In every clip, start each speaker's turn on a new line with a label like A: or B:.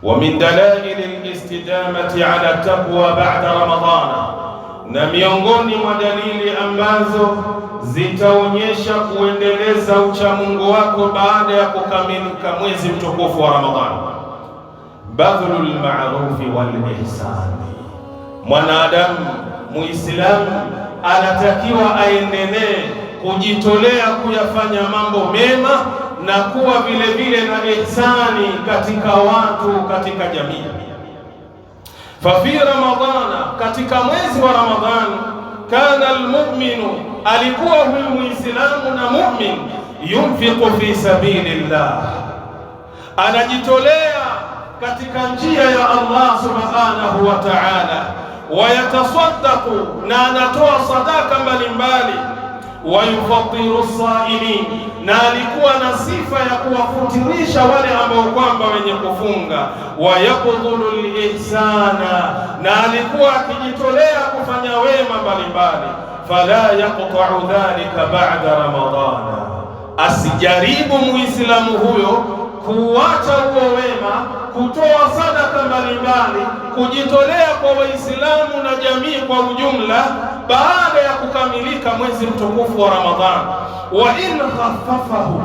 A: Wa min dalail al-istidamati ala taqwa ba'da Ramadhana, na miongoni mwa dalili ambazo zitaonyesha kuendeleza uchamungu wako baada ya kukamilika mwezi mtukufu wa Ramadhani, badhlul ma'rufi wal ihsani. Mwanadamu Muislamu anatakiwa aendelee kujitolea kuyafanya mambo mema na kuwa vile vile na ihsani katika watu, katika jamii. Fafi Ramadhana, katika mwezi wa Ramadhani, kana almu'minu, alikuwa huyu Muislamu na mu'min, yunfiqu fi sabilillah, anajitolea katika njia ya Allah subhanahu wa ta'ala, wayatasaddaqu, na anatoa sadaka mbalimbali, wayufatiru saimin, na alikuwa na sifa ya kuwafutirisha wale ambao kwamba wenye kufunga, wayaqdhulu al-ihsana, na alikuwa akijitolea kufanya wema mbalimbali. Fala yaqta'u dhalika ba'da Ramadhana, asijaribu Muislamu huyo kuacha huo wema, kutoa sadaka mbalimbali, kujitolea kwa Waislamu na jamii kwa ujumla baada ya kukamilika mwezi mtukufu wa Ramadhani. Wa in khaffafahu,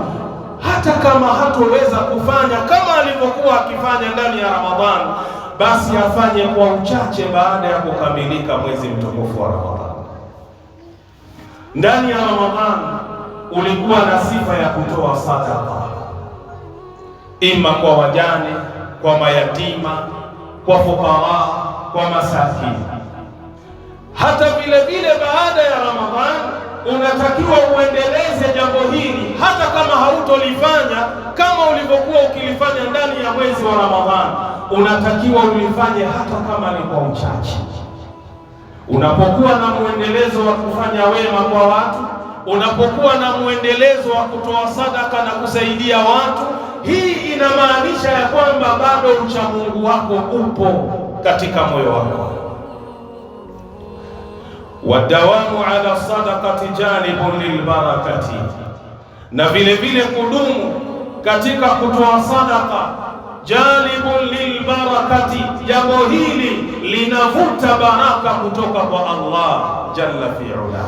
A: hata kama hatoweza kufanya kama alivyokuwa akifanya ndani ya Ramadhani, basi afanye kwa uchache baada ya kukamilika mwezi mtukufu wa Ramadhani. Ndani ya Ramadhani ulikuwa na sifa ya kutoa sadaka, ima kwa wajane, kwa mayatima, kwa fukara, kwa masakini. Hata vile vile baada ya Ramadhani unatakiwa uendeleze jambo hili, hata kama hautolifanya kama ulivyokuwa ukilifanya ndani ya mwezi wa Ramadhani, unatakiwa ulifanye hata kama ni kwa uchache. Unapokuwa na muendelezo wa kufanya wema kwa watu, unapokuwa na muendelezo wa kutoa sadaka na kusaidia watu, hii inamaanisha ya kwamba bado uchamungu wako upo katika moyo wako. Wadawamu ala sadaqati jalibun lilbarakati, na vile vile kudumu katika kutoa sadaka, jalibun lilbarakati, jambo hili linavuta baraka kutoka kwa Allah jalla fi'ala.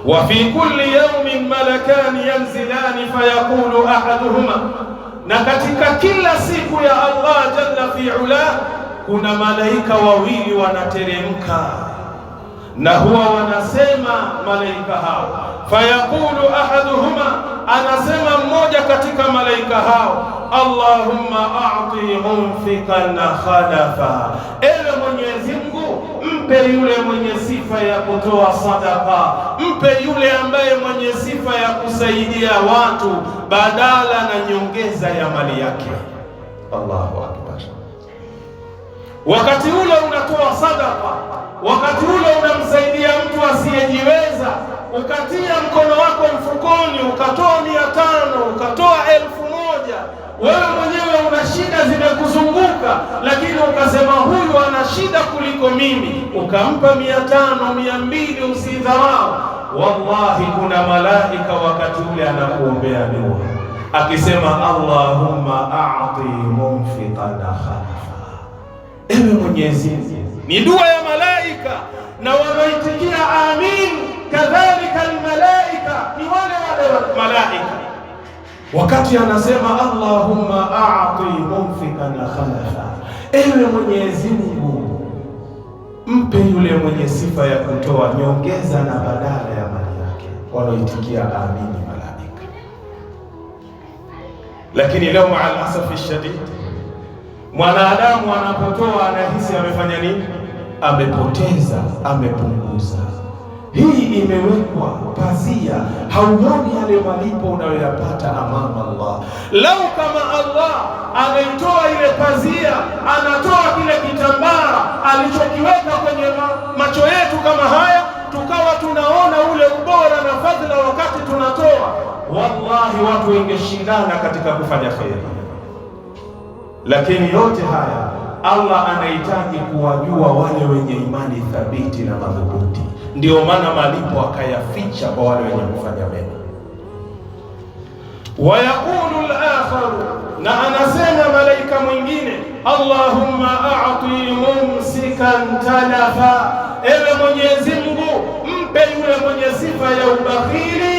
A: Wa fi kulli yawmin malakani yanzilani fayaqulu ahaduhuma, na katika kila siku ya Allah jalla fi'ala kuna malaika wawili wanateremka, na huwa wanasema malaika hao, fayaqulu ahaduhuma, anasema mmoja katika malaika hao, Allahumma a'ti munfiqan khalafa, ewe Mwenyezi Mungu, mpe yule mwenye sifa ya kutoa sadaka, mpe yule ambaye mwenye sifa ya kusaidia watu badala na nyongeza ya mali yake. Allahu akbar. Wakati ule unatoa sadaka, wakati ule unamsaidia mtu asiyejiweza, ukatia mkono wako mfukoni, ukatoa 500, ukatoa 1000, wewe mwenyewe una shida zimekuzunguka, lakini ukasema huyu ana shida kuliko mimi, ukampa 500, 200, usidharau. Wallahi kuna malaika wakati ule anakuombea dua akisema Allahumma a'ti munfiqan khalafa, ewe Mwenyezi Mungu. Ni dua ya malaika na wanaitikia amin. Kadhalika almalaika, ni wale malaika wakati anasema Allahumma a'ti munfiqan khalafa, ewe Mwenyezi Mungu, mpe yule mwenye sifa ya kutoa nyongeza na badala ya mali yake, wanaitikia amin malaika. Lakini leo ma'al asafi shadid, mwanadamu anapotoa anahisi amefanya nini? Amepoteza, amepunguza. Hii imewekwa pazia, hauoni yale malipo unayoyapata amama Allah. Lau kama Allah anaitoa ile pazia, anatoa kile kitambara alichokiweka kwenye macho yetu kama haya, tukawa tunaona ule ubora na fadhila wakati tunatoa, wallahi watu wengeshindana katika kufanya kheri. Lakini yote haya Allah anahitaji kuwajua wale wenye imani thabiti na madhubuti. Ndio maana malipo akayaficha kwa wale wenye kufanya mema. Wa yaqulu al-akhar, na anasema malaika mwingine, Allahumma a'ti mumsikan talafa, ewe Mwenyezi Mungu, mpe yule mwenye sifa ya ubakhili,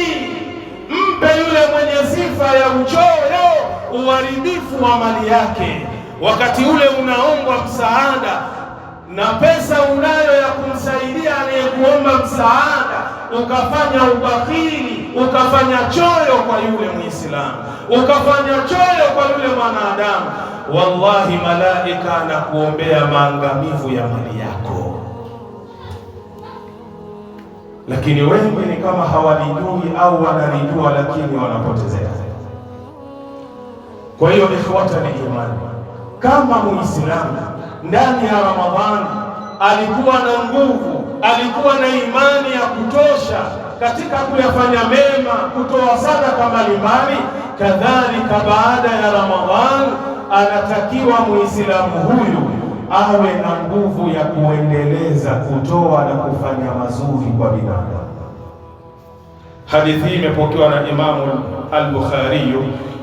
A: mpe yule mwenye sifa ya uchoyo, uharibifu wa mali yake. Wakati ule unaomba msaada na pesa unayo ya kumsaidia anayekuomba msaada, ukafanya ubakhili, ukafanya choyo kwa yule Muislamu, ukafanya choyo kwa yule mwanadamu, wallahi malaika anakuombea maangamivu ya mali yako. Lakini wengi ni kama hawalijui au wanalijua lakini wanapotezea. Kwa hiyo ikhwata ni imani, kama Muislamu ndani ya Ramadhani alikuwa na nguvu, alikuwa na imani ya kutosha katika kuyafanya mema, kutoa sadaka mbalimbali, kadhalika baada ya Ramadhani anatakiwa Muislamu huyu awe na nguvu ya kuendeleza kutoa na kufanya mazuri kwa binadamu. Hadithi hii imepokewa na Imamu al-Bukhari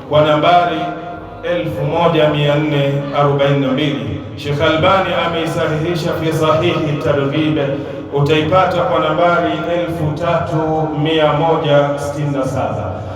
A: kwa nambari 1442. Sheikh Albani ameisahihisha fi sahihi targhib, utaipata kwa nambari 3167.